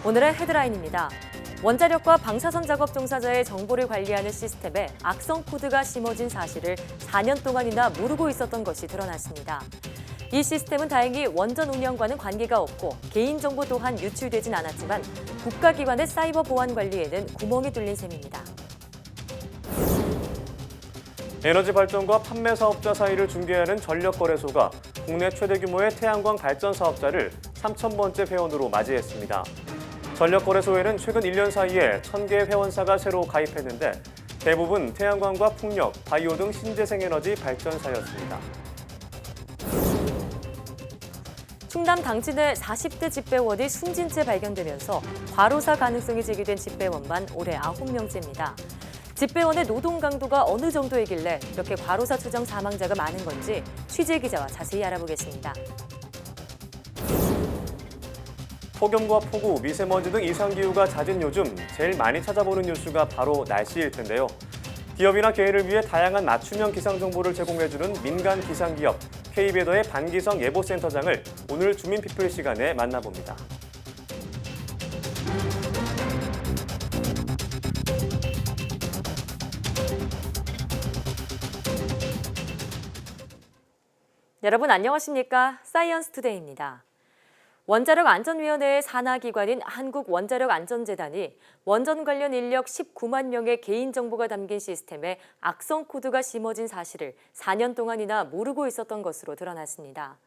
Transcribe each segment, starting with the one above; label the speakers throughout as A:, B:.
A: 오늘의 헤드라인입니다. 원자력과 방사선 작업 종사자의 정보를 관리하는 시스템에 악성 코드가 심어진 사실을 4년 동안이나 모르고 있었던 것이 드러났습니다. 이 시스템은 다행히 원전 운영과는 관계가 없고 개인정보 또한 유출되진 않았지만 국가기관의 사이버 보안 관리에는 구멍이 뚫린 셈입니다.
B: 에너지 발전과 판매 사업자 사이를 중개하는 전력거래소가 국내 최대 규모의 태양광 발전 사업자를 3,000번째 회원으로 맞이했습니다. 전력거래소에는 최근 1년 사이에 1,000개의 회원사가 새로 가입했는데 대부분 태양광과 풍력, 바이오 등 신재생에너지 발전사였습니다.
A: 충남 당진의 40대 집배원이 숨진 채 발견되면서 과로사 가능성이 제기된 집배원만 올해 9명째입니다. 집배원의 노동 강도가 어느 정도이길래 이렇게 과로사 추정 사망자가 많은 건지 취재 기자와 자세히 알아보겠습니다.
B: 폭염과 폭우, 미세먼지 등 이상기후가 잦은 요즘 제일 많이 찾아보는 뉴스가 바로 날씨일 텐데요. 기업이나 개인을 위해 다양한 맞춤형 기상 정보를 제공해주는 민간 기상기업 K베더의 반기성 예보센터장을 오늘 주민피플 시간에 만나봅니다.
A: 여러분 안녕하십니까? 사이언스 투데이입니다. 원자력안전위원회의 산하기관인 한국원자력안전재단이 원전 관련 인력 19만 명의 개인정보가 담긴 시스템에 악성 코드가 심어진 사실을 4년 동안이나 모르고 있었던 것으로 드러났습니다.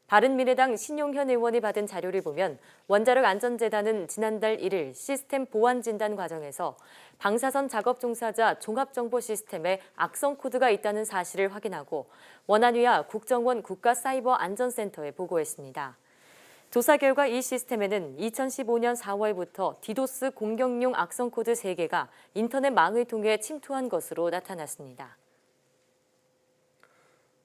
A: 바른미래당 신용현 의원이 받은 자료를 보면 원자력안전재단은 지난달 1일 시스템 보안 진단 과정에서 방사선 작업 종사자 종합정보 시스템에 악성 코드가 있다는 사실을 확인하고 원안위와 국정원 국가사이버안전센터에 보고했습니다. 조사 결과 이 시스템에는 2015년 4월부터 디도스 공격용 악성 코드 3개가 인터넷 망을 통해 침투한 것으로 나타났습니다.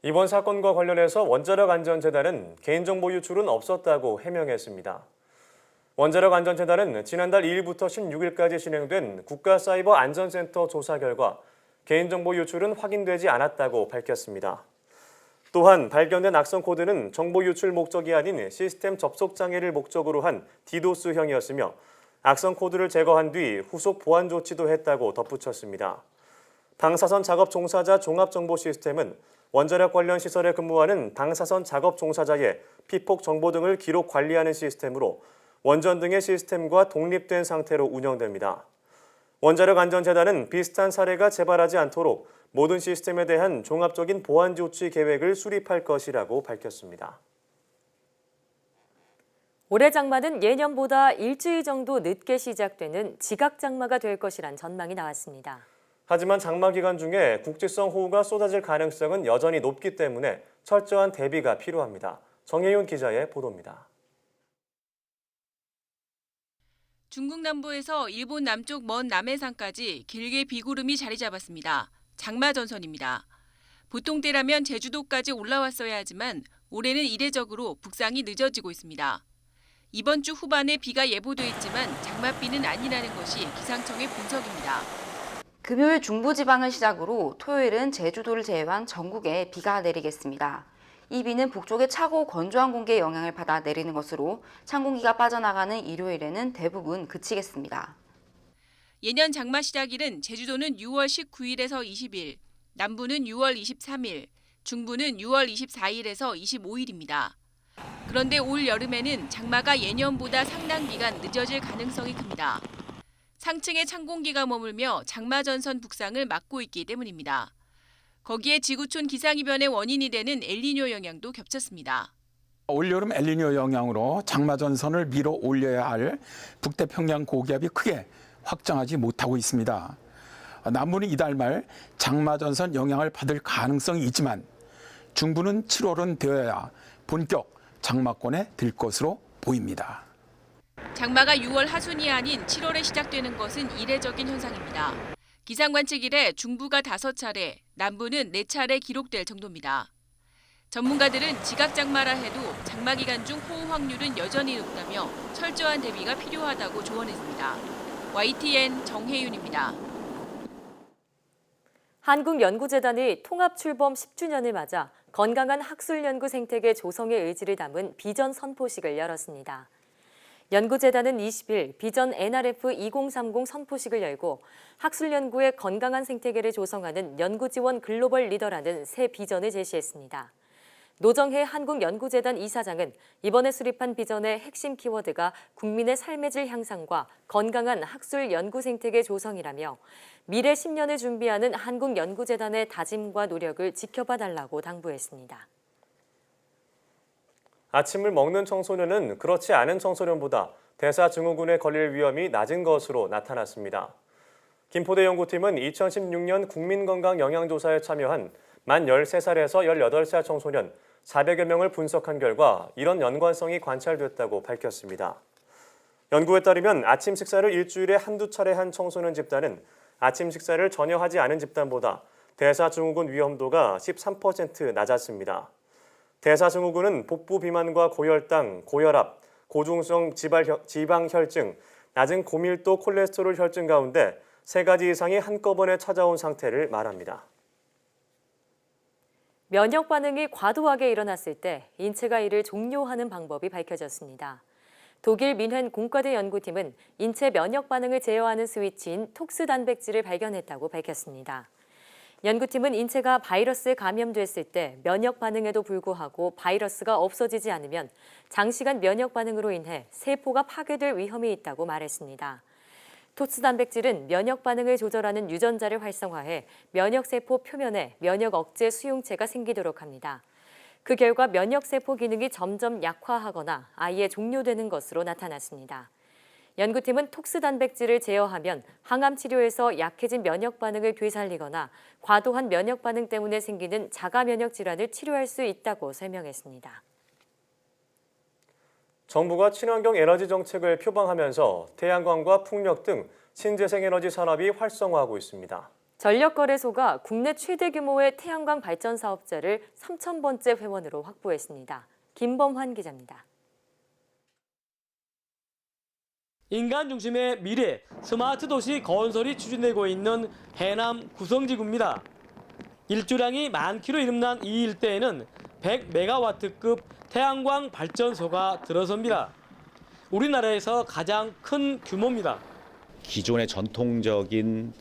B: 이번 사건과 관련해서 원자력안전재단은 개인정보 유출은 없었다고 해명했습니다. 원자력안전재단은 지난달 2일부터 16일까지 진행된 국가사이버안전센터 조사 결과 개인정보 유출은 확인되지 않았다고 밝혔습니다. 또한 발견된 악성 코드는 정보 유출 목적이 아닌 시스템 접속 장애를 목적으로 한 디도스형이었으며 악성 코드를 제거한 뒤 후속 보안 조치도 했다고 덧붙였습니다. 방사선 작업 종사자 종합정보 시스템은 원자력 관련 시설에 근무하는 방사선 작업 종사자의 피폭 정보 등을 기록 관리하는 시스템으로 원전 등의 시스템과 독립된 상태로 운영됩니다. 원자력안전재단은 비슷한 사례가 재발하지 않도록 모든 시스템에 대한 종합적인 보안 조치 계획을 수립할 것이라고 밝혔습니다.
A: 올해 장마는 예년보다 일주일 정도 늦게 시작되는 지각장마가 될 것이란 전망이 나왔습니다.
B: 하지만 장마 기간 중에 국지성 호우가 쏟아질 가능성은 여전히 높기 때문에 철저한 대비가 필요합니다. 정혜윤 기자의 보도입니다.
C: 중국 남부에서 일본 남쪽 먼 남해상까지 길게 비구름이 자리 잡았습니다. 장마 전선입니다. 보통 때라면 제주도까지 올라왔어야 하지만 올해는 이례적으로 북상이 늦어지고 있습니다. 이번 주 후반에 비가 예보돼 있지만 장맛비는 아니라는 것이 기상청의 분석입니다.
D: 금요일 중부지방을 시작으로 토요일은 제주도를 제외한 전국에 비가 내리겠습니다. 이 비는 북쪽의 차고 건조한 공기의 영향을 받아 내리는 것으로 찬 공기가 빠져나가는 일요일에는 대부분 그치겠습니다.
C: 예년 장마 시작일은 제주도는 6월 19일에서 20일, 남부는 6월 23일, 중부는 6월 24일에서 25일입니다. 그런데 올 여름에는 장마가 예년보다 상당 기간 늦어질 가능성이 큽니다. 상층에 찬 공기가 머물며 장마 전선 북상을 막고 있기 때문입니다. 거기에 지구촌 기상이변의 원인이 되는 엘니뇨 영향도 겹쳤습니다.
E: 올여름 엘니뇨 영향으로 장마 전선을 밀어 올려야 할 북태평양 고기압이 크게 확장하지 못하고 있습니다. 남부는 이달 말 장마 전선 영향을 받을 가능성이 있지만 중부는 7월은 되어야 본격 장마권에 들 것으로 보입니다.
C: 장마가 6월 하순이 아닌 7월에 시작되는 것은 이례적인 현상입니다. 기상관측 이래 중부가 5차례, 남부는 4차례 기록될 정도입니다. 전문가들은 지각장마라 해도 장마 기간 중 호우 확률은 여전히 높다며 철저한 대비가 필요하다고 조언했습니다. YTN 정혜윤입니다.
A: 한국연구재단이 통합출범 10주년을 맞아 건강한 학술연구 생태계 조성의 의지를 담은 비전 선포식을 열었습니다. 연구재단은 20일 비전 NRF 2030 선포식을 열고 학술연구의 건강한 생태계를 조성하는 연구지원 글로벌 리더라는 새 비전을 제시했습니다. 노정혜 한국연구재단 이사장은 이번에 수립한 비전의 핵심 키워드가 국민의 삶의 질 향상과 건강한 학술 연구 생태계 조성이라며 미래 10년을 준비하는 한국연구재단의 다짐과 노력을 지켜봐 달라고 당부했습니다.
B: 아침을 먹는 청소년은 그렇지 않은 청소년보다 대사증후군에 걸릴 위험이 낮은 것으로 나타났습니다. 김포대 연구팀은 2016년 국민건강영양조사에 참여한 만 13살에서 18살 청소년 400여 명을 분석한 결과 이런 연관성이 관찰됐다고 밝혔습니다. 연구에 따르면 아침 식사를 일주일에 한두 차례 한 청소년 집단은 아침 식사를 전혀 하지 않은 집단보다 대사증후군 위험도가 13% 낮았습니다. 대사증후군은 복부 비만과 고혈당, 고혈압, 고중성 지방혈증, 낮은 고밀도 콜레스테롤 혈증 가운데 3가지 이상이 한꺼번에 찾아온 상태를 말합니다.
A: 면역 반응이 과도하게 일어났을 때 인체가 이를 종료하는 방법이 밝혀졌습니다. 독일 민헨 공과대 연구팀은 인체 면역 반응을 제어하는 스위치인 톡스 단백질을 발견했다고 밝혔습니다. 연구팀은 인체가 바이러스에 감염됐을 때 면역 반응에도 불구하고 바이러스가 없어지지 않으면 장시간 면역 반응으로 인해 세포가 파괴될 위험이 있다고 말했습니다. 톡스 단백질은 면역 반응을 조절하는 유전자를 활성화해 면역세포 표면에 면역 억제 수용체가 생기도록 합니다. 그 결과 면역세포 기능이 점점 약화하거나 아예 종료되는 것으로 나타났습니다. 연구팀은 톡스 단백질을 제어하면 항암 치료에서 약해진 면역 반응을 되살리거나 과도한 면역 반응 때문에 생기는 자가 면역 질환을 치료할 수 있다고 설명했습니다.
B: 정부가 친환경 에너지 정책을 표방하면서 태양광과 풍력 등 신재생 에너지 산업이 활성화하고 있습니다.
A: 전력거래소가 국내 최대 규모의 태양광 발전 사업자를 3,000번째 회원으로 확보했습니다. 김범환 기자입니다.
F: 인간 중심의 미래 스마트 도시 건설이 추진되고 있는 해남 구성지구입니다. 일조량이 만 킬로 이름난 이 일대에는 100메가와트급 태양광 발전소가 들어섭니다. 우리나라에서 가장 큰 규모입니다.
G: 기존의 전통적인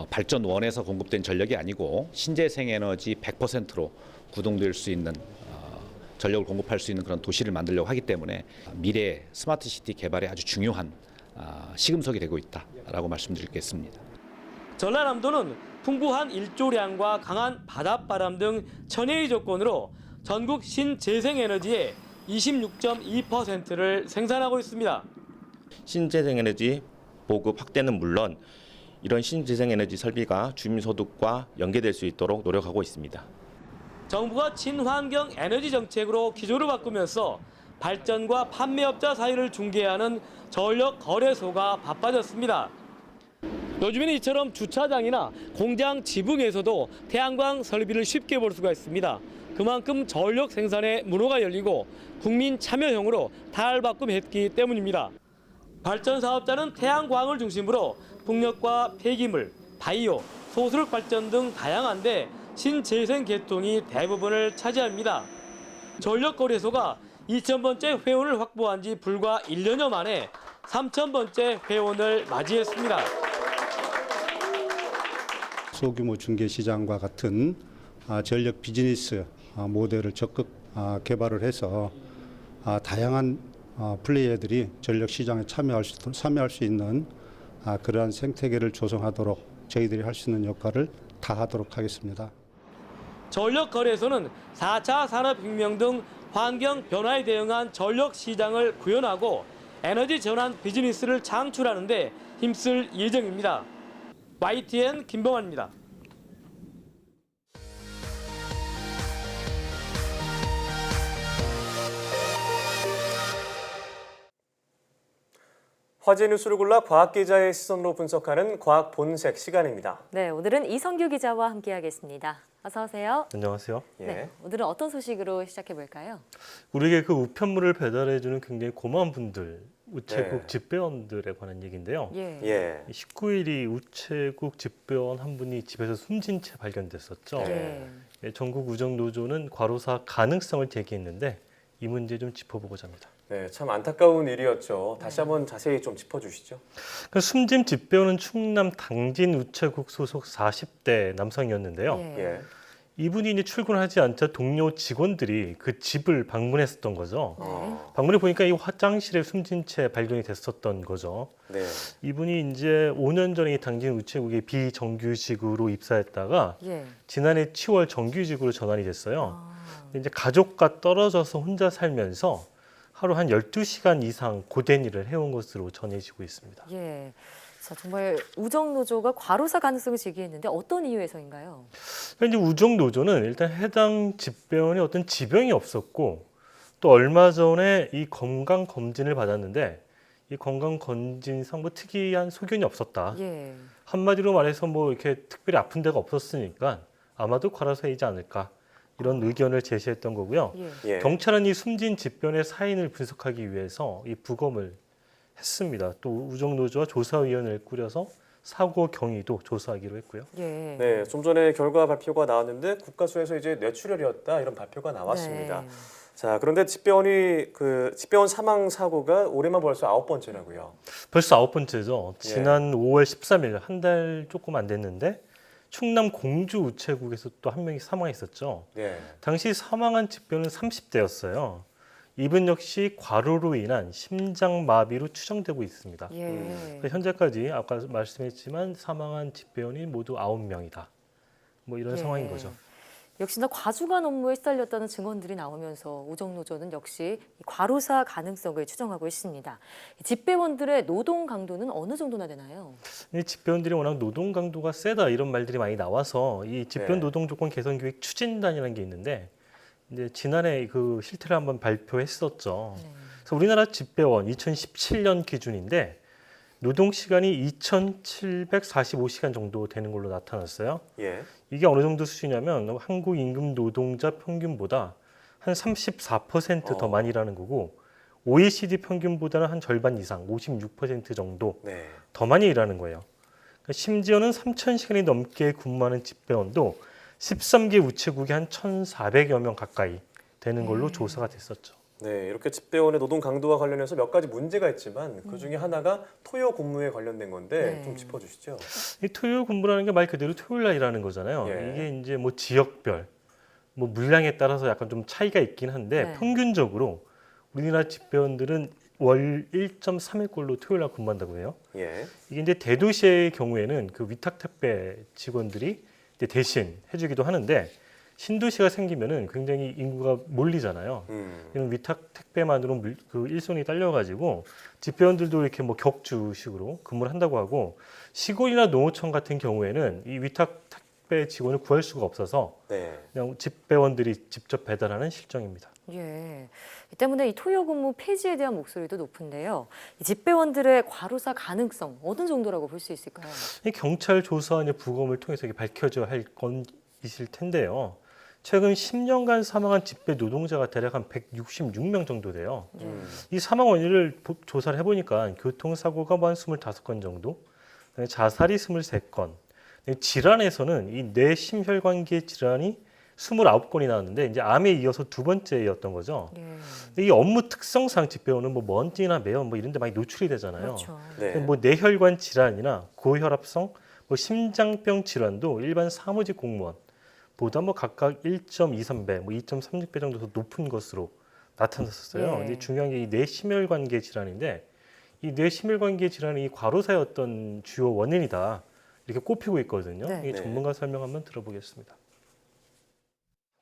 G: 발전원에서 공급된 전력이 아니고 신재생 에너지 100%로 구동될 수 있는 전력을 공급할 수 있는 그런 도시를 만들려고 하기 때문에 미래 스마트 시티 개발에 아주 중요한 시금석이 되고 있다라고 말씀드리겠습니다.
F: 전라남도는 풍부한 일조량과 강한 바닷바람 등 천혜의 조건으로 전국 신재생에너지의 26.2%를 생산하고 있습니다.
H: 신재생에너지 보급 확대는 물론 이런 신재생에너지 설비가 주민소득과 연계될 수 있도록 노력하고 있습니다.
F: 정부가 친환경 에너지 정책으로 기조를 바꾸면서 발전과 판매업자 사이를 중개하는 전력 거래소가 바빠졌습니다. 요즘에는 이처럼 주차장이나 공장 지붕에서도 태양광 설비를 쉽게 볼 수가 있습니다. 그만큼 전력 생산에 문호가 열리고 국민 참여형으로 탈바꿈했기 때문입니다. 발전 사업자는 태양광을 중심으로 풍력과 폐기물, 바이오, 소수력 발전 등 다양한데 신재생 계통이 대부분을 차지합니다. 전력거래소가 2,000번째 회원을 확보한 지 불과 1년여 만에 3,000번째 회원을 맞이했습니다.
I: 소규모 중개시장과 같은 전력 비즈니스 모델을 적극 개발을 해서 다양한 플레이어들이 전력 시장에 참여할 수 있는 그러한 생태계를 조성하도록 저희들이 할 수 있는 역할을 다하도록 하겠습니다.
F: 전력거래소는 4차 산업혁명 등 환경 변화에 대응한 전력 시장을 구현하고 에너지 전환 비즈니스를 창출하는 데 힘쓸 예정입니다. YTN 김범환입니다.
B: 화제 뉴스를 골라 과학기자의 시선으로 분석하는 과학 본색 시간입니다.
A: 네, 오늘은 이성규 기자와 함께하겠습니다. 어서 오세요.
J: 안녕하세요.
A: 네, 오늘은 어떤 소식으로 시작해 볼까요?
J: 우리에게 그 우편물을 배달해주는 굉장히 고마운 분들, 우체국
B: 네.
J: 집배원들에 관한 얘기인데요.
B: 예.
J: 19일이 우체국 집배원 한 분이 집에서 숨진 채 발견됐었죠.
A: 네.
J: 전국 우정노조는 과로사 가능성을 제기했는데 이 문제 좀 짚어보고자 합니다.
B: 네, 참 안타까운 일이었죠. 다시 한번 자세히 좀 짚어주시죠.
J: 그 숨진 집배우는 충남 당진 우체국 소속 40대 남성이었는데요.
B: 예.
J: 이분이 이제 출근하지 않자 동료 직원들이 그 집을 방문했었던 거죠. 방문해 보니까 이 화장실에 숨진 채 발견이 됐었던 거죠.
B: 네.
J: 이분이 이제 5년 전에 이 당진 우체국에 비정규직으로 입사했다가
A: 예.
J: 지난해 10월 정규직으로 전환이 됐어요. 근데 이제 가족과 떨어져서 혼자 살면서 하루 한 12시간 이상 고된 일을 해온 것으로 전해지고 있습니다.
A: 예. 자, 정말 우정노조가 과로사 가능성을 제기했는데 어떤 이유에서인가요?
J: 이제 우정노조는 일단 해당 집배원이 어떤 지병이 없었고 또 얼마 전에 이 건강 검진을 받았는데 이 건강 검진상 뭐 특이한 소견이 없었다.
A: 예.
J: 한마디로 말해서 뭐 이렇게 특별히 아픈 데가 없었으니까 아마도 과로사이지 않을까 이런 의견을 제시했던 거고요.
A: 예.
B: 예.
J: 경찰은 이 숨진 집변의 사인을 분석하기 위해서 이 부검을 했습니다. 또 우정노조와 조사위원회를 꾸려서 사고 경위도 조사하기로 했고요.
A: 예.
B: 네, 좀 전에 결과 발표가 나왔는데 국가수에서 이제 뇌출혈이었다 이런 발표가 나왔습니다.
A: 네.
B: 자, 그런데 집배원 사망 사고가 올해만 벌써 9번째라고요.
J: 벌써 9번째죠. 지난 5월 13일 한 달 조금 안 됐는데 충남 공주 우체국에서 또 한 명이 사망했었죠.
B: 네.
J: 당시 사망한 집배우는 30대였어요. 이분 역시 과로로 인한 심장마비로 추정되고 있습니다.
A: 예.
J: 현재까지 아까 말씀했지만 사망한 집배원이 모두 9명이다. 뭐 이런
A: 예.
J: 상황인 거죠.
A: 역시나 과중한 업무에 시달렸다는 증언들이 나오면서 우정노조는 역시 이 과로사 가능성을 추정하고 있습니다. 집배원들의 노동 강도는 어느 정도나 되나요?
J: 이 집배원들이 워낙 노동 강도가 세다 이런 말들이 많이 나와서 이 집배원
B: 네.
J: 노동 조건 개선 계획 추진단이라는 게 있는데 이제 지난해 그 실태를 한번 발표했었죠.
A: 네.
J: 그래서 우리나라 집배원 2017년 기준인데 노동 시간이 2,745시간 정도 되는 걸로 나타났어요.
B: 예.
J: 이게 어느 정도 수준이냐면 한국 임금 노동자 평균보다 한 34% 더 많이 일하는 거고 OECD 평균보다는 한 절반 이상 56% 정도
B: 네.
J: 더 많이 일하는 거예요. 그러니까 심지어는 3,000시간이 넘게 근무하는 집배원도 13개 우체국에 한 1,400여 명 가까이 되는 걸로 조사가 됐었죠.
B: 네, 이렇게 집배원의 노동 강도와 관련해서 몇 가지 문제가 있지만 그 중에 하나가 토요 근무에 관련된 건데
A: 네.
B: 좀 짚어주시죠.
J: 이 토요 근무라는 게 말 그대로 토요일 날 일하는 거잖아요.
B: 예.
J: 이게 이제 뭐 지역별, 뭐 물량에 따라서 약간 좀 차이가 있긴 한데
A: 네.
J: 평균적으로 우리나라 집배원들은 월 1.3일꼴로 토요일 날 근무한다고 해요.
B: 예.
J: 이게 이제 대도시의 경우에는 그 위탁 택배 직원들이 이제 대신 해주기도 하는데 신도시가 생기면은 굉장히 인구가 몰리잖아요. 이런 위탁 택배만으로 그 일손이 딸려가지고 집배원들도 이렇게 뭐 격주식으로 근무를 한다고 하고 시골이나 농어촌 같은 경우에는 이 위탁 택배 직원을 구할 수가 없어서
B: 네.
J: 그냥 집배원들이 직접 배달하는 실정입니다.
A: 예. 이 때문에 이 토요 근무 폐지에 대한 목소리도 높은데요. 이 집배원들의 과로사 가능성 어느 정도라고 볼 수 있을까요?
J: 이 경찰 조사원의 부검을 통해서 이게 밝혀져야 할 건이실 텐데요. 최근 10년간 사망한 집배 노동자가 대략 한 166명 정도 돼요. 이 사망 원인을 조사를 해보니까 교통사고가 한 25건 정도, 자살이 23건, 질환에서는 이 뇌심혈관계 질환이 29건이 나왔는데 이제 암에 이어서 두 번째였던 거죠.
A: 예.
J: 근데 이 업무 특성상 집배원은 뭐 먼지나 매연 뭐 이런 데 많이 노출이 되잖아요.
A: 그렇죠.
B: 네.
J: 뭐 뇌혈관 질환이나 고혈압성, 뭐 심장병 질환도 일반 사무직 공무원보다 뭐 각각 1.23배, 뭐 2.36배 정도 더 높은 것으로 나타났었어요.
A: 예.
J: 근데 중요한 게 이 뇌심혈관계 질환인데 이 뇌심혈관계 질환이 과로사의 어떤 주요 원인이다 이렇게 꼽히고 있거든요.
A: 네.
J: 이
B: 네.
J: 전문가 설명 한번 들어보겠습니다.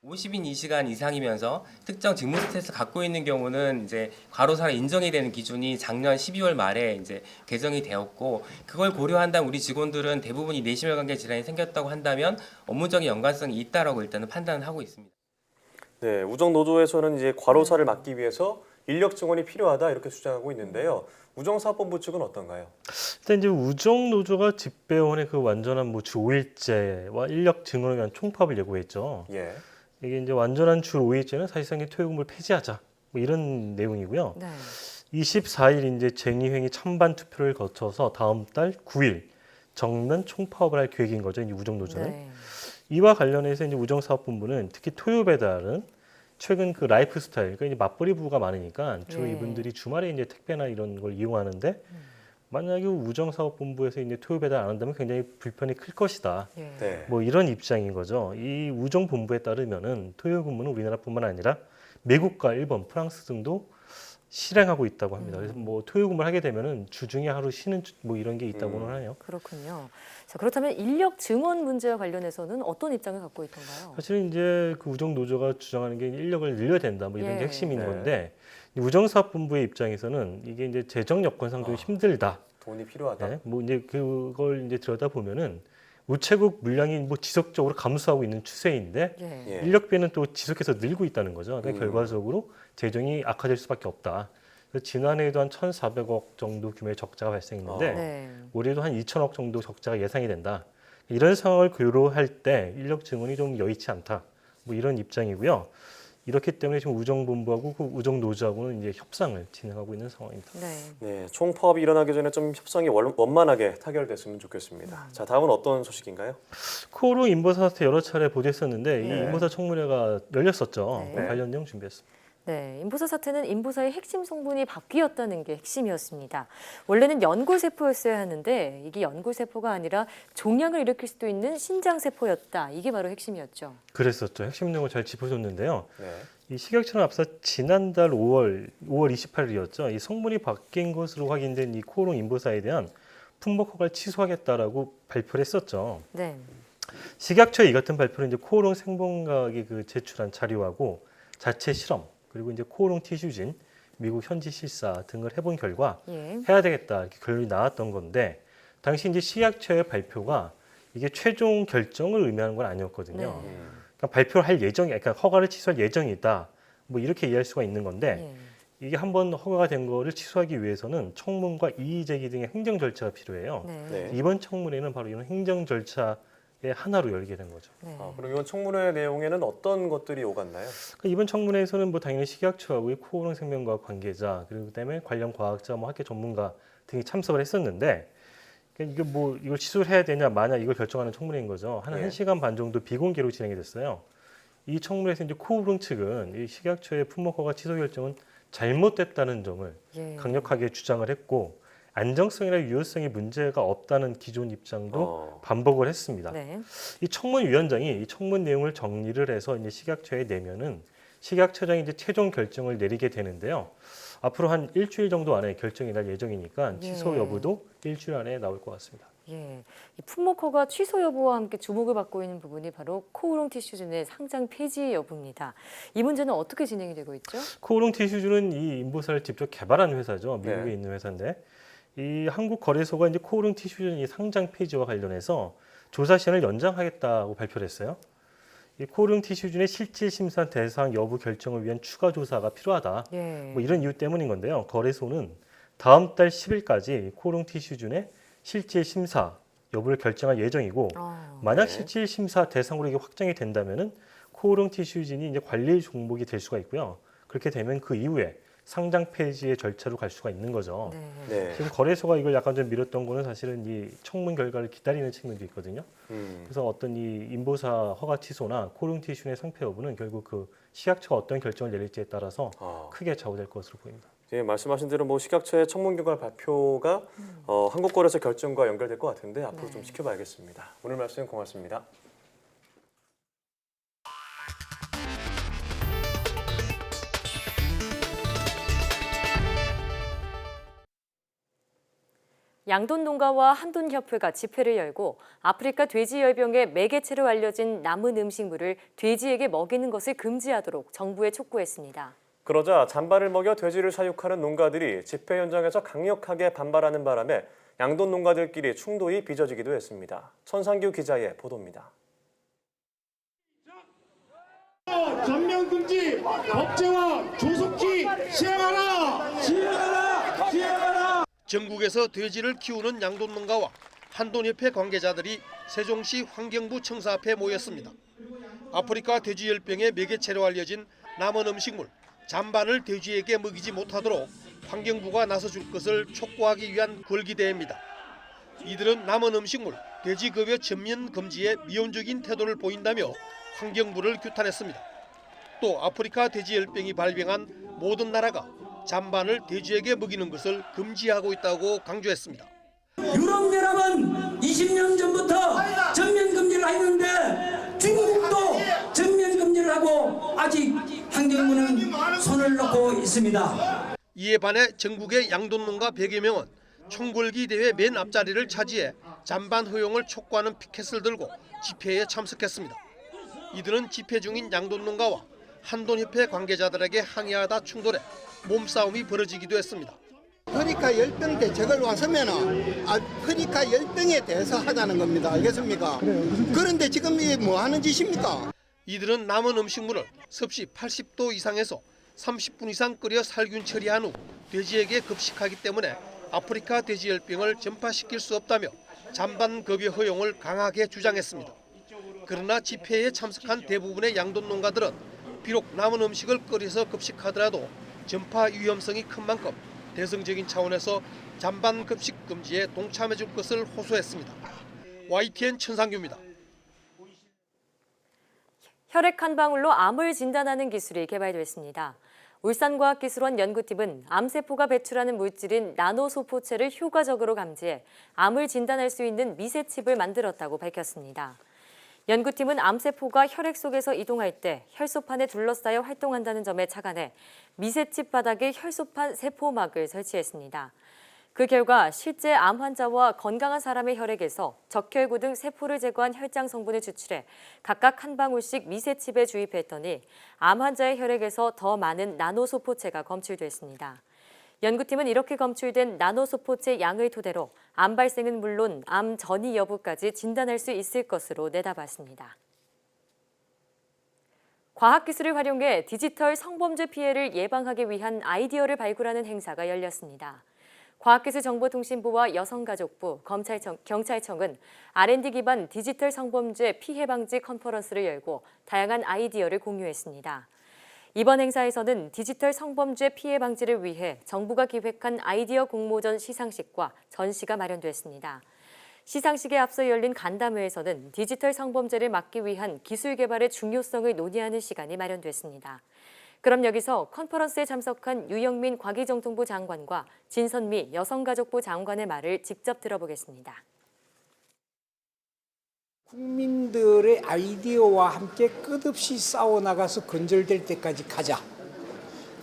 K: 50인 2시간 이상이면서 특정 직무 스트레스 갖고 있는 경우는 이제 과로사가 인정이 되는 기준이 작년 12월 말에 이제 개정이 되었고 그걸 고려한다면 우리 직원들은 대부분이 뇌심혈관계 질환이 생겼다고 한다면 업무적인 연관성이 있다라고 일단은 판단을 하고 있습니다.
B: 네, 우정노조에서는 이제 과로사를 막기 위해서 인력 증원이 필요하다 이렇게 주장하고 있는데요. 우정사업본부 측은 어떤가요?
J: 일단 이제 우정노조가 집배원의 그 완전한 뭐 주 5일제와 인력 증원을 위한 총파업을 예고했죠.
B: 예.
J: 이게 이제 완전한 주 5일제는 사실상 토요근무를 폐지하자 뭐 이런 내용이고요.
A: 네.
J: 24일 이제 쟁의회의 찬반 투표를 거쳐서 다음 달 9일 정면 총파업을 할 계획인 거죠. 이제 우정노조는.
A: 네.
J: 이와 관련해서 이제 우정사업본부는 특히 토요 배달은 최근 그 라이프 스타일, 그러니까 이제 맞벌이 부부가 많으니까 주로
A: 네.
J: 이분들이 주말에 이제 택배나 이런 걸 이용하는데 만약에 우정사업본부에서 이제 토요 배달 안 한다면 굉장히 불편이 클 것이다.
A: 예.
B: 네.
J: 뭐 이런 입장인 거죠. 이 우정본부에 따르면은 토요 근무는 우리나라뿐만 아니라 미국과 일본, 프랑스 등도 실행하고 있다고 합니다. 그래서 뭐 토요 근무를 하게 되면은 주중에 하루 쉬는 뭐 이런 게 있다고는 하네요.
A: 그렇군요. 자, 그렇다면 인력 증원 문제와 관련해서는 어떤 입장을 갖고 있던가요?
J: 사실은 이제 그 우정 노조가 주장하는 게 인력을 늘려야 된다, 뭐 이런 게
A: 예.
J: 핵심인
B: 네.
J: 건데 우정사업본부의 입장에서는 이게 이제 재정 여건상 좀 힘들다.
B: 돈이 필요하다.
J: 네, 뭐 이제 그걸 이제 들여다 보면은 우체국 물량이 뭐 지속적으로 감소하고 있는 추세인데
A: 예.
B: 예.
J: 인력비는 또 지속해서 늘고 있다는 거죠. 그러니까 결과적으로 재정이 악화될 수밖에 없다. 그래서 지난해에도 한 1,400억 정도 규모의 적자가 발생했는데
A: 네.
J: 올해도 한 2천억 정도 적자가 예상이 된다. 이런 상황을 고려할 때 인력 증원이 좀 여의치 않다. 뭐 이런 입장이고요. 이렇기 때문에 지금 우정본부하고 그 우정노조하고는 이제 협상을 진행하고 있는 상황입니다.
A: 네.
B: 네, 총파업이 일어나기 전에 좀 협상이 원만하게 타결됐으면 좋겠습니다. 자, 다음은 어떤 소식인가요?
J: 코오롱 인보사 사태 여러 차례 보도했었는데 이
B: 네.
J: 인보사 청문회가 열렸었죠.
A: 네.
J: 그 관련 내용 준비했습니다.
A: 네, 인보사 사태는 인보사의 핵심 성분이 바뀌었다는 게 핵심이었습니다. 원래는 연골세포였어야 하는데 이게 연골세포가 아니라 종양을 일으킬 수도 있는 신장세포였다. 이게 바로 핵심이었죠.
J: 그랬었죠. 핵심 내용을 잘 짚어줬는데요.
B: 네.
J: 이 식약처는 앞서 지난달 5월 28일이었죠. 이 성분이 바뀐 것으로 확인된 이 코오롱 인보사에 대한 품목 허가를 취소하겠다라고 발표를 했었죠.
A: 네.
J: 식약처의 이 같은 발표는 이제 코오롱 생본학이 그 제출한 자료하고 자체 실험 그리고 이제 코오롱 티슈진 미국 현지 실사 등을 해본 결과
A: 예.
J: 해야 되겠다 이렇게 결론이 나왔던 건데 당시 이제 식약처의 발표가 이게 최종 결정을 의미하는 건 아니었거든요.
A: 네.
J: 그러니까 발표를 할 예정이, 그러니까 허가를 취소할 예정이다. 뭐 이렇게 이해할 수가 있는 건데
A: 예.
J: 이게 한번 허가가 된 거를 취소하기 위해서는 청문과 이의 제기 등의 행정 절차가 필요해요.
A: 네.
B: 네.
J: 이번 청문회는 바로 이런 행정 절차의 하나로 열게 된 거죠.
A: 네.
B: 그럼 이번 청문회 내용에는 어떤 것들이 오갔나요?
J: 그러니까 이번 청문회에서는 뭐 당연히 식약처하고의 코오롱 생명과학 관계자 그리고 그다음에 관련 과학자, 뭐 학계 전문가 등이 참석을 했었는데 그러니까 이게 뭐 이걸 취소를 해야 되냐 마냐 이걸 결정하는 청문회인 거죠. 한
B: 예.
J: 1시간 반 정도 비공개로 진행이 됐어요. 이 청문회에서 이제 코오롱 측은 이 식약처의 품목 허가 취소 결정은 잘못됐다는 점을
A: 예.
J: 강력하게 주장을 했고 안정성이나 유효성에 문제가 없다는 기존 입장도 반복을 했습니다.
A: 네.
J: 이 청문위원장이 이 청문 내용을 정리를 해서 이제 식약처에 내면은 식약처장이 이제 최종 결정을 내리게 되는데요. 앞으로 한 일주일 정도 안에 결정이 날 예정이니까 취소
A: 예.
J: 여부도 일주일 안에 나올 것 같습니다.
A: 예, 이 품목 허가 취소 여부와 함께 주목을 받고 있는 부분이 바로 코오롱 티슈진의 상장 폐지 여부입니다. 이 문제는 어떻게 진행이 되고 있죠?
J: 코오롱 티슈즈는 이 인보사를 직접 개발한 회사죠. 미국에
B: 네.
J: 있는 회사인데 이 한국 거래소가 이제 코오롱 티슈즌 이 상장 폐지와 관련해서 조사 시한을 연장하겠다고 발표를 했어요. 이 코오롱 티슈즌의 실질 심사 대상 여부 결정을 위한 추가 조사가 필요하다.
A: 예.
J: 뭐 이런 이유 때문인 건데요. 거래소는 다음 달 10일까지 코오롱 티슈즌의 실질 심사 여부를 결정할 예정이고 만약
B: 네.
J: 실질 심사 대상으로 이게 확정이 된다면은 코오롱 티슈진이 이제 관리 종목이 될 수가 있고요. 그렇게 되면 그 이후에 상장 폐지의 절차로 갈 수가 있는 거죠.
A: 네.
B: 네.
J: 지금 거래소가 이걸 약간 좀 미뤘던 거는 사실은 이 청문 결과를 기다리는 측면도 있거든요. 그래서 어떤 이 인보사 허가 취소나 코오롱 티슈의 상폐 여부는 결국 그 식약처가 어떤 결정을 내릴지에 따라서 크게 좌우될 것으로 보입니다.
B: 예, 말씀하신 대로 뭐 식약처의 청문 결과 발표가 한국거래소 결정과 연결될 것 같은데 앞으로 좀 지켜봐야겠습니다. 오늘 말씀 고맙습니다.
A: 양돈 농가와 한돈 협회가 집회를 열고 아프리카 돼지열병의 매개체로 알려진 남은 음식물을 돼지에게 먹이는 것을 금지하도록 정부에 촉구했습니다.
B: 그러자 잔발을 먹여 돼지를 사육하는 농가들이 집회 현장에서 강력하게 반발하는 바람에 양돈 농가들끼리 충돌이 빚어지기도 했습니다. 천상규 기자의 보도입니다.
L: 전면 금지 법제화 조속히 시행하라! 시행하라! 시행하라!
M: 전국에서 돼지를 키우는 양돈 농가와 한돈협회 관계자들이 세종시 환경부 청사 앞에 모였습니다. 아프리카 돼지열병의 매개체로 알려진 남은 음식물 잔반을 돼지에게 먹이지 못하도록 환경부가 나서줄 것을 촉구하기 위한 걸기대회입니다. 이들은 남은 음식물 돼지급여 전면 금지에 미온적인 태도를 보인다며 환경부를 규탄했습니다. 또 아프리카 돼지열병이 발병한 모든 나라가 잔반을 돼지에게 먹이는 것을 금지하고 있다고 강조했습니다.
N: 유럽연합은 20년 전부터 전면 금지를 했는데 중국도 전면 금지를 하고 아직 환경부는 손을 놓고 있습니다.
M: 이에 반해 전국의 양돈농가 100여 명은 총궐기 대회 맨 앞자리를 차지해 잔반 허용을 촉구하는 피켓을 들고 집회에 참석했습니다. 이들은 집회 중인 양돈농가와 한돈협회 관계자들에게 항의하다 충돌해 몸싸움이 벌어지기도 했습니다.
O: 아프리카 열병 대책을 왔으면은 아프리카 열병에 대해서 하자는 겁니다. 알겠습니까? 그런데 지금 이게 뭐 하는 짓입니까?
M: 이들은 남은 음식물을 섭씨 80도 이상에서 30분 이상 끓여 살균 처리한 후 돼지에게 급식하기 때문에 아프리카 돼지열병을 전파시킬 수 없다며 잔반 급여 허용을 강하게 주장했습니다. 그러나 집회에 참석한 대부분의 양돈농가들은 비록 남은 음식을 끓여서 급식하더라도 전파 위험성이 큰 만큼 대승적인 차원에서 잔반 급식 금지에 동참해 줄 것을 호소했습니다. YTN 천상규입니다.
A: 혈액 한 방울로 암을 진단하는 기술이 개발됐습니다. 울산과학기술원 연구팀은 암세포가 배출하는 물질인 나노소포체를 효과적으로 감지해 암을 진단할 수 있는 미세칩을 만들었다고 밝혔습니다. 연구팀은 암세포가 혈액 속에서 이동할 때 혈소판에 둘러싸여 활동한다는 점에 착안해 미세칩 바닥에 혈소판 세포막을 설치했습니다. 그 결과 실제 암 환자와 건강한 사람의 혈액에서 적혈구 등 세포를 제거한 혈장 성분을 추출해 각각 한 방울씩 미세칩에 주입했더니 암 환자의 혈액에서 더 많은 나노소포체가 검출됐습니다. 연구팀은 이렇게 검출된 나노소포체 양을 토대로 암 발생은 물론 암 전이 여부까지 진단할 수 있을 것으로 내다봤습니다. 과학기술을 활용해 디지털 성범죄 피해를 예방하기 위한 아이디어를 발굴하는 행사가 열렸습니다. 과학기술정보통신부와 여성가족부, 경찰청은 R&D 기반 디지털 성범죄 피해 방지 컨퍼런스를 열고 다양한 아이디어를 공유했습니다. 이번 행사에서는 디지털 성범죄 피해 방지를 위해 정부가 기획한 아이디어 공모전 시상식과 전시가 마련됐습니다. 시상식에 앞서 열린 간담회에서는 디지털 성범죄를 막기 위한 기술 개발의 중요성을 논의하는 시간이 마련됐습니다. 그럼 여기서 컨퍼런스에 참석한 유영민 과기정통부 장관과 진선미 여성가족부 장관의 말을 직접 들어보겠습니다.
P: 국민들의 아이디어와 함께 끝없이 싸워나가서 건절될 때까지 가자.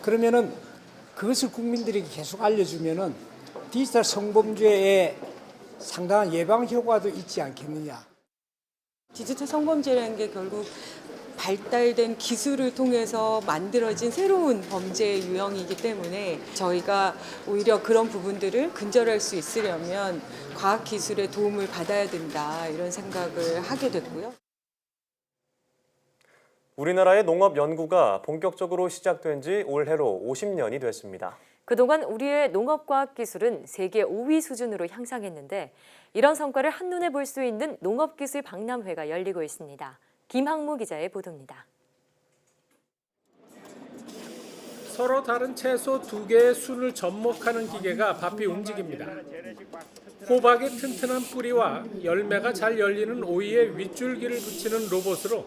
P: 그러면은 그것을 국민들에게 계속 알려주면은 디지털 성범죄의 상당한 예방 효과도 있지 않겠느냐.
Q: 디지털 성범죄라는 게 결국 발달된 기술을 통해서 만들어진 새로운 범죄 유형이기 때문에 저희가 오히려 그런 부분들을 근절할 수 있으려면 과학기술의 도움을 받아야 된다 이런 생각을 하게 됐고요.
B: 우리나라의 농업 연구가 본격적으로 시작된 지 올해로 50년이 됐습니다.
A: 그동안 우리의 농업과학기술은 세계 5위 수준으로 향상했는데 이런 성과를 한눈에 볼 수 있는 농업기술 박람회가 열리고 있습니다. 김학무 기자의 보도입니다.
R: 서로 다른 채소 2개의 순을 접목하는 기계가 바삐 움직입니다. 호박의 튼튼한 뿌리와 열매가 잘 열리는 오이에 윗줄기를 붙이는 로봇으로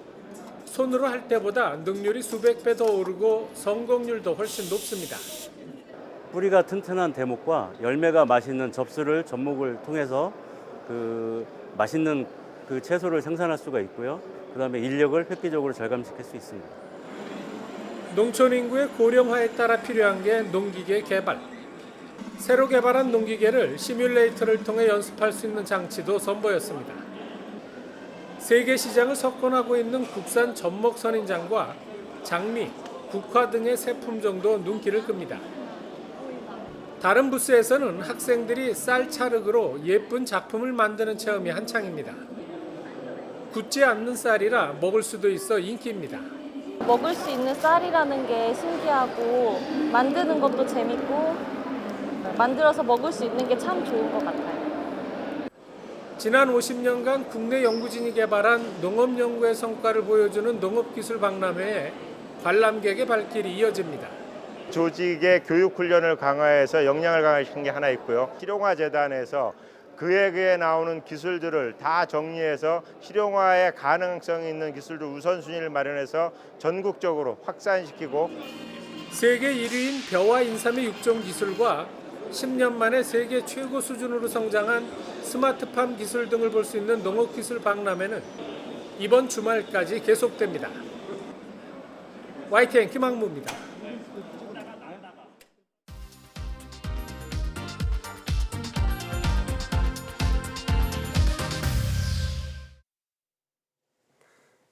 R: 손으로 할 때보다 능률이 수백 배 더 오르고 성공률도 훨씬 높습니다.
S: 뿌리가 튼튼한 대목과 열매가 맛있는 접수를 접목을 통해서 맛있는 채소를 생산할 수가 있고요. 그다음에 인력을 획기적으로 절감시킬 수 있습니다.
R: 농촌 인구의 고령화에 따라 필요한 게 농기계 개발. 새로 개발한 농기계를 시뮬레이터를 통해 연습할 수 있는 장치도 선보였습니다. 세계 시장을 석권하고 있는 국산 접목 선인장과 장미, 국화 등의 새 품종도 눈길을 끕니다. 다른 부스에서는 학생들이 쌀 찰흙으로 예쁜 작품을 만드는 체험이 한창입니다. 굳지 않는 쌀이라 먹을 수도 있어 인기입니다.
T: 먹을 수 있는 쌀이라는 게 신기하고 만드는 것도 재밌고 만들어서 먹을 수 있는 게 참 좋은 것 같아요.
R: 지난 50년간 국내 연구진이 개발한 농업 연구의 성과를 보여주는 농업기술 박람회에 관람객의 발길이 이어집니다.
U: 조직의 교육 훈련을 강화해서 역량을 강화시킨 게 하나 있고요. 실용화 재단에서 그에게 나오는 기술들을 다 정리해서 실용화에 가능성이 있는 기술들 우선순위를 마련해서 전국적으로 확산시키고
R: 세계 1위인 벼와 인삼의 육종 기술과 10년 만에 세계 최고 수준으로 성장한 스마트팜 기술 등을 볼 수 있는 농업기술 박람회는 이번 주말까지 계속됩니다. YTN 김학무입니다.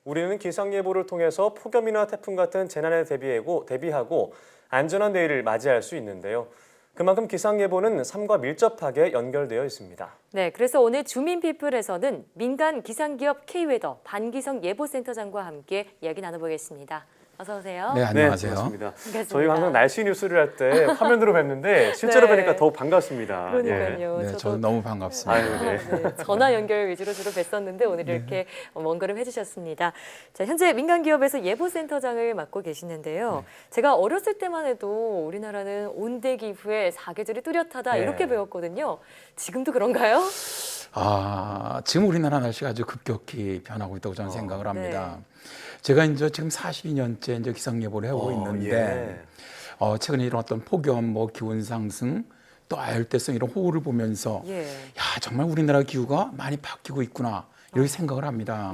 B: 우리는 기상예보를 통해서 폭염이나 태풍 같은 재난에 대비하고 안전한 내일을 맞이할 수 있는데요. 그만큼 기상예보는 삶과 밀접하게 연결되어 있습니다.
A: 네, 그래서 오늘 주민피플에서는 민간 기상기업 K웨더 반기성 예보센터장과 함께 이야기 나눠보겠습니다. 어서 오세요.
E: 네, 안녕하세요.
B: 네, 반갑습니다.
A: 반갑습니다.
B: 저희가 항상 날씨 뉴스를 할 때 화면으로 뵙는데 실제로
A: 네.
B: 뵈니까 더욱 반갑습니다.
A: 그러니까요.
E: 네, 저도 너무 반갑습니다.
B: 아유, 네.
A: 네, 전화 연결 위주로 주로 뵀었는데 오늘 이렇게 먼 걸음 해주셨습니다. 자, 현재 민간기업에서 예보센터장을 맡고 계시는데요. 제가 어렸을 때만 해도 우리나라는 온대기후에 사계절이 뚜렷하다
E: 네.
A: 이렇게 배웠거든요. 지금도 그런가요?
E: 지금 우리나라 날씨가 아주 급격히 변하고 있다고 저는 생각을 합니다. 제가 이제 지금 42년째 이제 기상예보를 하고 있는데 최근에 이런 어떤 폭염, 기온 상승, 또 아열대성 이런 호우를 보면서 야, 정말 우리나라 기후가 많이 바뀌고 있구나 이렇게 생각을 합니다.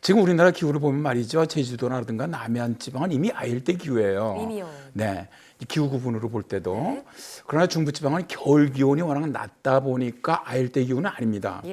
E: 지금 우리나라 기후를 보면 말이죠. 제주도라든가 남해안 지방은 이미 아열대 기후예요.
A: 이미요.
E: 네. 기후 구분으로 볼 때도. 그러나 중부지방은 겨울 기온이 워낙 낮다 보니까 아열대 기후는 아닙니다.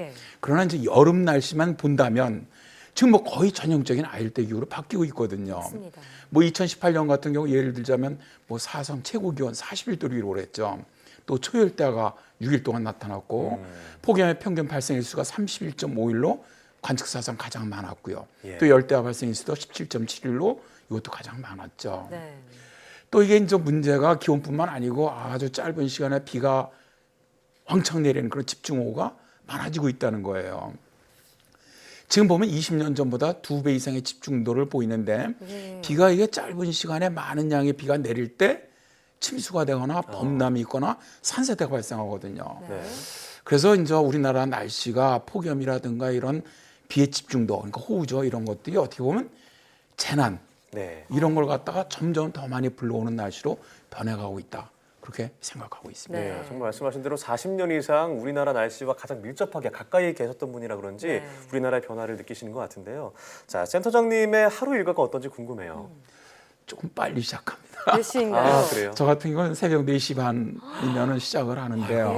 E: 그러나 이제 여름 날씨만 본다면 지금 거의 전형적인 아열대 기후로 바뀌고 있거든요.
A: 맞습니다.
E: 2018년 같은 경우 예를 들자면 사상 최고 기온 41도를 기록했죠. 또 초열대가 6일 동안 나타났고 폭염의 평균 발생일수가 31.5일로 관측 사상 가장 많았고요. 또 열대야 발생일수도 17.7일로 이것도 가장 많았죠. 또 이게 이제 문제가 기온뿐만 아니고 아주 짧은 시간에 비가 왕창 내리는 그런 집중호우가 많아지고 있다는 거예요. 지금 보면 20년 전보다 2배 이상의 집중도를 보이는데 비가 이게 짧은 시간에 많은 양의 비가 내릴 때 침수가 되거나 범람이 있거나 산세대가 발생하거든요. 그래서 이제 우리나라 날씨가 폭염이라든가 이런 비의 집중도, 그러니까 호우죠, 이런 것들이 어떻게 보면 재난 이런 걸 갖다가 점점 더 많이 불러오는 날씨로 변해가고 있다. 그렇게 생각하고 있습니다.
B: 네, 정말 말씀하신 대로 40년 이상 우리나라 날씨와 가장 밀접하게 가까이 계셨던 분이라 그런지 우리나라의 변화를 느끼시는 것 같은데요. 자, 센터장님의 하루 일과가 어떤지 궁금해요.
E: 조금 빨리 시작합니다.
A: 몇 시인가요?
B: 그래요?
E: 저 같은 경우는 새벽 4시 반이면 시작을 하는데요.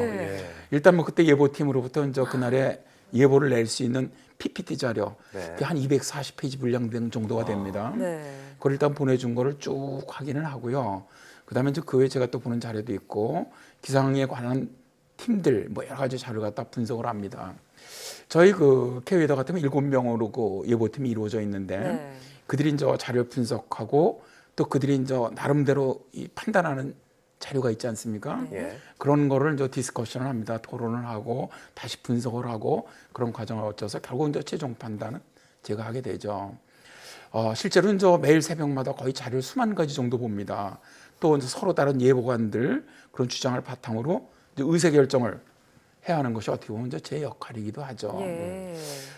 E: 일단 그때 예보팀으로부터 이제 그날에 예보를 낼 수 있는 PPT 자료, 그게 한 240페이지 분량 정도가 됩니다. 그걸 일단 보내준 거를 쭉 확인을 하고요. 그다음에 이제 그 외에 제가 또 보는 자료도 있고 기상에 관한 팀들 여러 가지 자료를 갖다 분석을 합니다. 저희 K웨더 같은 경우 7명으로 예보팀이 이루어져 있는데 그들이 이제 자료를 분석하고 또 그들이 이제 나름대로 판단하는 자료가 있지 않습니까? 그런 거를 이제 디스커션을 합니다. 토론을 하고 다시 분석을 하고 그런 과정을 거쳐서 결국 이제 최종 판단은 제가 하게 되죠. 실제로 이제 매일 새벽마다 거의 자료를 수만 가지 정도 봅니다. 또 이제 서로 다른 예보관들 그런 주장을 바탕으로 이제 의사 결정을 해야 하는 것이 어떻게 보면 이제 제 역할이기도 하죠.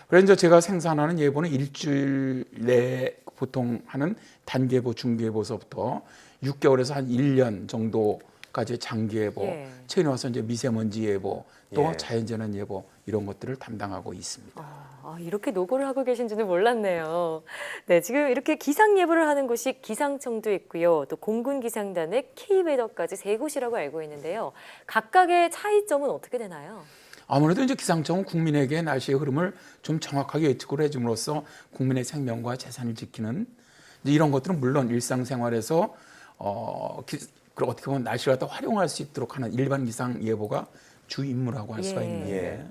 E: 그래서 이제 제가 생산하는 예보는 일주일 내에 보통 하는 단기예보, 중기예보서부터 6개월에서 한 1년 정도까지 장기예보, 최근에 와서 이제 미세먼지 예보, 또 자연재난 예보 이런 것들을 담당하고 있습니다.
A: 이렇게 노고를 하고 계신지는 몰랐네요. 네, 지금 이렇게 기상 예보를 하는 곳이 기상청도 있고요. 또 공군기상단의 K웨더까지 3곳이라고 알고 있는데요. 각각의 차이점은 어떻게 되나요?
E: 아무래도 이제 기상청은 국민에게 날씨의 흐름을 좀 정확하게 예측을 해줌으로써 국민의 생명과 재산을 지키는 이런 것들은 물론 일상생활에서 어떻게 보면 날씨를 갖다 활용할 수 있도록 하는 일반 기상 예보가 주 임무라고 할 수가 있는데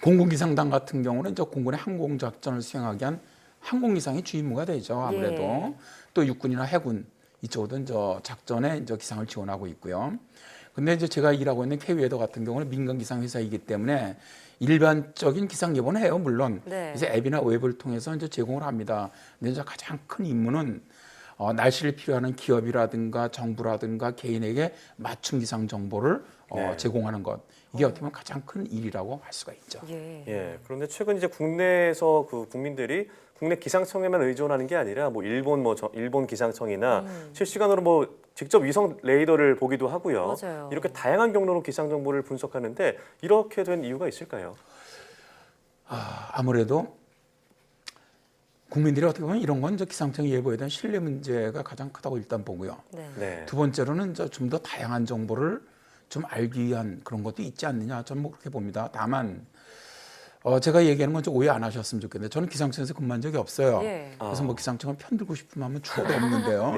E: 공군기상단 같은 경우는 이제 공군의 항공작전을 수행하기 위한 항공기상이 주 임무가 되죠. 아무래도 또 육군이나 해군 이쪽으로도 이제 작전에 이제 기상을 지원하고 있고요. 근데 이제 제가 일하고 있는 K웨더 같은 경우는 민간 기상 회사이기 때문에 일반적인 기상 예보는 해요, 물론. 그래서 앱이나 웹을 통해서 이제 제공을 합니다. 근데 이제 가장 큰 임무는 날씨를 필요하는 기업이라든가 정부라든가 개인에게 맞춤 기상 정보를 제공하는 것. 이게 어떻게 보면 가장 큰 일이라고 할 수가 있죠.
B: 예. 그런데 최근 이제 국내에서 그 국민들이 국내 기상청에만 의존하는 게 아니라 뭐 일본 기상청이나 실시간으로 뭐 직접 위성 레이더를 보기도 하고요.
A: 맞아요.
B: 이렇게 다양한 경로로 기상 정보를 분석하는데 이렇게 된 이유가 있을까요?
E: 아무래도 국민들이 어떻게 보면 이런 건 기상청 예보에 대한 신뢰 문제가 가장 크다고 일단 보고요.
B: 네.
E: 두 번째로는 좀 더 다양한 정보를 좀 알기 위한 그런 것도 있지 않느냐, 저는 뭐 그렇게 봅니다. 다만 제가 얘기하는 건 좀 오해 안 하셨으면 좋겠는데 저는 기상청에서 근무한 적이 없어요. 그래서 뭐 기상청을 편들고 싶은 마음은 주어도 없는데요.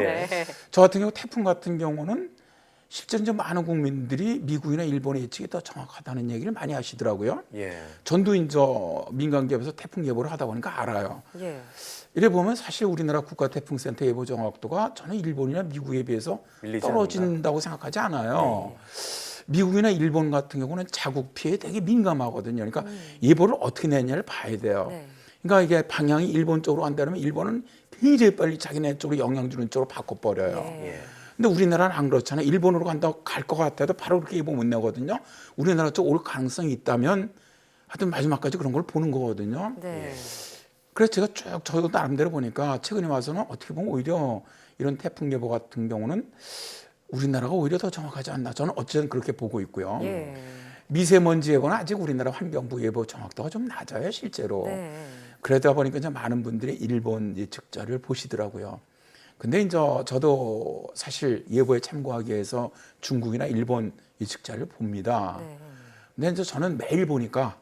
E: 저 같은 경우 태풍 같은 경우는 실제로 이제 많은 국민들이 미국이나 일본의 예측이 더 정확하다는 얘기를 많이 하시더라고요. 전도 이제 민간 기업에서 태풍 예보를 하다 보니까 알아요. 이래 보면 사실 우리나라 국가태풍센터 예보 정확도가 저는 일본이나 미국에 비해서 떨어진다고 생각하지 않아요. 미국이나 일본 같은 경우는 자국 피해에 되게 민감하거든요. 그러니까 예보를 어떻게 내냐를 봐야 돼요. 그러니까 이게 방향이 일본 쪽으로 간다면 일본은 굉장히 빨리 자기네 쪽으로 영향 주는 쪽으로 바꿔버려요. 근데 우리나라는 안 그렇잖아요. 일본으로 간다고 갈 것 같아도 바로 그렇게 예보 못 내거든요. 우리나라 쪽 올 가능성이 있다면 하여튼 마지막까지 그런 걸 보는 거거든요. 그래서 제가 쭉 저도 나름대로 보니까 최근에 와서는 어떻게 보면 오히려 이런 태풍 예보 같은 경우는 우리나라가 오히려 더 정확하지 않나. 저는 어쨌든 그렇게 보고 있고요. 미세먼지 예보는 아직 우리나라 환경부 예보 정확도가 좀 낮아요, 실제로. 그러다 보니까 이제 많은 분들이 일본 예측자를 보시더라고요. 근데 이제 저도 사실 예보에 참고하기 위해서 중국이나 일본 예측자를 봅니다. 근데 이제 저는 매일 보니까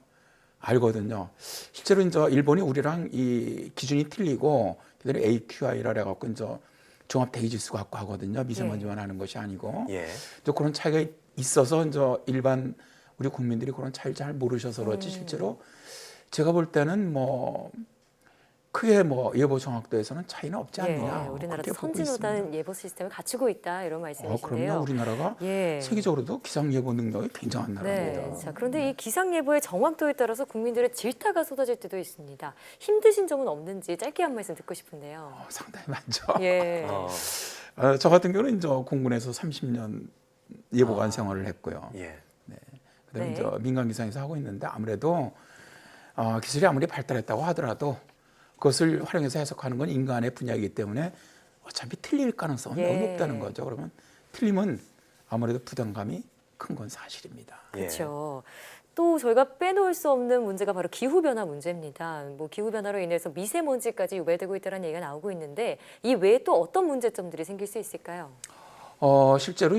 E: 알거든요. 실제로 이제 일본이 우리랑 이 기준이 틀리고 그들이 AQI라 해갖고 이제 종합 대기 지수 갖고 하거든요. 미세먼지만 하는 것이 아니고. 또 그런 차이가 있어서 이제 일반 우리 국민들이 그런 차이를 잘 모르셔서 그렇지 실제로 제가 볼 때는 뭐 크게 뭐 예보 정확도에서는 차이는 없지 않느냐.
A: 우리나라도 선진화된 예보 시스템을 갖추고 있다 이런 말씀이신데요.
E: 그럼요. 우리나라가 세계적으로도 기상 예보 능력이 굉장한 나라입니다.
A: 자, 그런데 이 기상 예보의 정확도에 따라서 국민들의 질타가 쏟아질 때도 있습니다. 힘드신 점은 없는지 짧게 한 말씀 듣고 싶은데요.
E: 상당히 많죠. 저 같은 경우는 이제 공군에서 30년 예보관 생활을 했고요. 그다음에 이제 민간 기상에서 하고 있는데 아무래도 기술이 아무리 발달했다고 하더라도 그것을 활용해서 해석하는 건 인간의 분야이기 때문에 어차피 틀릴 가능성은 너무 높다는 거죠. 그러면 틀리면 아무래도 부담감이 큰 건 사실입니다.
A: 그렇죠. 또 저희가 빼놓을 수 없는 문제가 바로 기후변화 문제입니다. 뭐 기후변화로 인해서 미세먼지까지 유발되고 있다는 얘기가 나오고 있는데 이 외에 또 어떤 문제점들이 생길 수 있을까요?
E: 실제로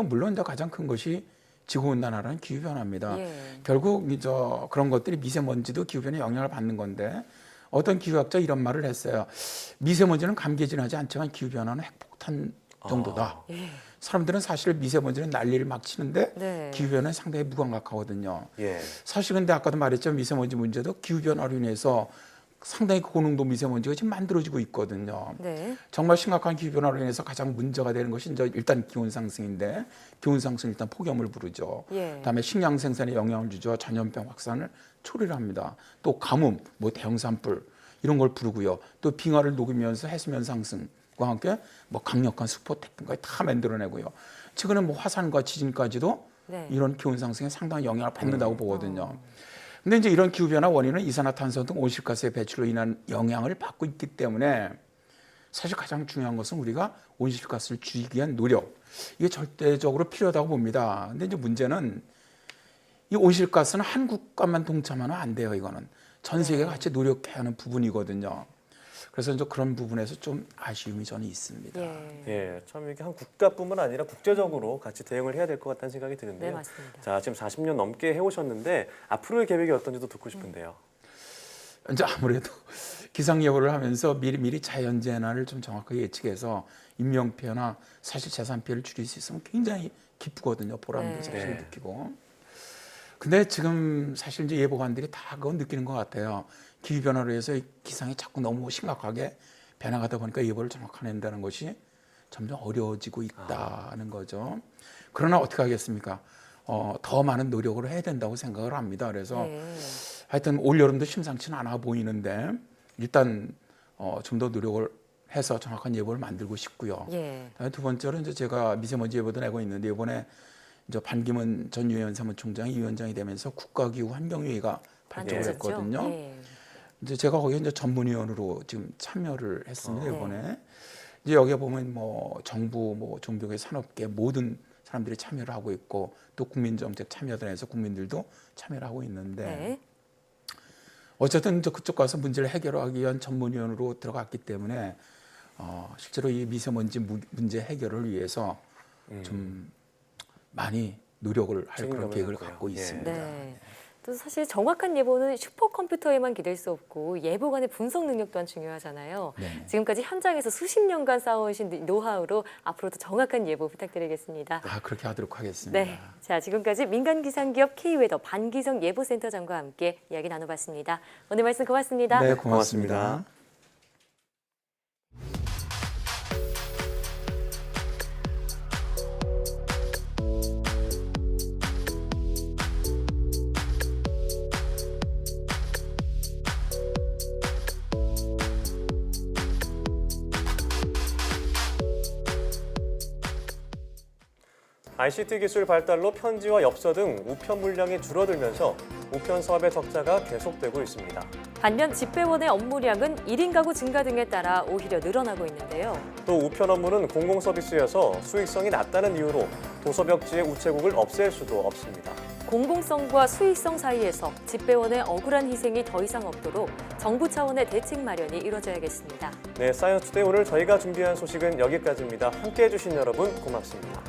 E: 물론 가장 큰 것이 지구온난화라는 기후변화입니다. 결국 그런 것들이 미세먼지도 기후변화에 영향을 받는 건데 어떤 기후학자 이런 말을 했어요. 미세먼지는 감개진하지 않지만 기후변화는 핵폭탄 정도다. 사람들은 사실 미세먼지는 난리를 막 치는데 기후변화는 상당히 무감각하거든요. 사실 근데 아까도 말했지만 미세먼지 문제도 기후변화로 인해서 상당히 고농도 미세먼지가 지금 만들어지고 있거든요. 정말 심각한 기후변화로 인해서 가장 문제가 되는 것이 이제 일단 기온 상승인데 기온 상승은 일단 폭염을 부르죠. 그다음에 식량 생산에 영향을 주죠. 전염병 확산을 초래를 합니다. 또 가뭄, 뭐 대형 산불 이런 걸 부르고요. 또 빙하를 녹이면서 해수면 상승과 함께 뭐 강력한 수포 태풍까지 다 만들어내고요. 최근에 뭐 화산과 지진까지도 이런 기온 상승에 상당한 영향을 받는다고 보거든요. 근데 이제 이런 기후변화 원인은 이산화탄소 등 온실가스의 배출로 인한 영향을 받고 있기 때문에 사실 가장 중요한 것은 우리가 온실가스를 줄이기 위한 노력, 이게 절대적으로 필요하다고 봅니다. 근데 이제 문제는 이 온실가스는 한 국가만 동참하면 안 돼요. 이거는 전 세계가 같이 노력해야 하는 부분이거든요. 그래서 이제 그런 부분에서 좀 아쉬움이 저는 있습니다.
B: 참 이게 한 국가뿐만 아니라 국제적으로 같이 대응을 해야 될 것 같다는 생각이 드는데요.
A: 네, 맞습니다.
B: 자, 지금 40년 넘게 해오셨는데 앞으로의 계획이 어떤지도 듣고 싶은데요.
E: 이제 아무래도 기상 예보를 하면서 미리 자연재난을 좀 정확하게 예측해서 인명 피해나 사실 재산 피해를 줄일 수 있으면 굉장히 기쁘거든요. 보람도 사실 느끼고. 근데 지금 사실 이제 예보관들이 다 그건 느끼는 것 같아요. 기후변화로 해서 기상이 자꾸 너무 심각하게 변화가다 보니까 예보를 정확하게 낸다는 것이 점점 어려워지고 있다는 거죠. 그러나 어떻게 하겠습니까? 더 많은 노력을 해야 된다고 생각을 합니다. 그래서 하여튼 올 여름도 심상치는 않아 보이는데 일단 좀 더 노력을 해서 정확한 예보를 만들고 싶고요.
A: 예.
E: 두 번째로 이제 제가 미세먼지 예보도 내고 있는데 이번에 이제 반기문 전 유엔 사무총장이 위원장이 되면서 국가기후 환경회의가 발족을 했거든요.
A: 예.
E: 이제 제가 거기에 이제 전문위원으로 지금 참여를 했습니다. 이번에 이제 여기에 보면 뭐 정부, 뭐 종교계, 산업계 모든 사람들이 참여를 하고 있고 또 국민정책 참여단에서 국민들도 참여를 하고 있는데.
A: 네.
E: 어쨌든 이제 그쪽 가서 문제를 해결하기 위한 전문위원으로 들어갔기 때문에 실제로 이 미세먼지 문제 해결을 위해서 좀 많이 노력을 할 그런 계획을 갖고 있습니다.
A: 네. 또 사실 정확한 예보는 슈퍼컴퓨터에만 기댈 수 없고 예보 간의 분석 능력 또한 중요하잖아요.
E: 네.
A: 지금까지 현장에서 수십 년간 쌓아오신 노하우로 앞으로도 정확한 예보 부탁드리겠습니다.
E: 그렇게 하도록 하겠습니다.
A: 네, 자 지금까지 민간기상기업 K웨더 반기성 예보센터장과 함께 이야기 나눠봤습니다. 오늘 말씀 고맙습니다.
E: 네, 고맙습니다.
B: ICT 기술 발달로 편지와 엽서 등 우편 물량이 줄어들면서 우편 사업의 적자가 계속되고 있습니다.
A: 반면 집배원의 업무량은 1인 가구 증가 등에 따라 오히려 늘어나고 있는데요.
B: 또 우편 업무는 공공 서비스여서 수익성이 낮다는 이유로 도서벽지의 우체국을 없앨 수도 없습니다.
A: 공공성과 수익성 사이에서 집배원의 억울한 희생이 더 이상 없도록 정부 차원의 대책 마련이 이뤄져야겠습니다.
B: 네, 사이언스투데이 오늘 저희가 준비한 소식은 여기까지입니다. 함께해 주신 여러분 고맙습니다.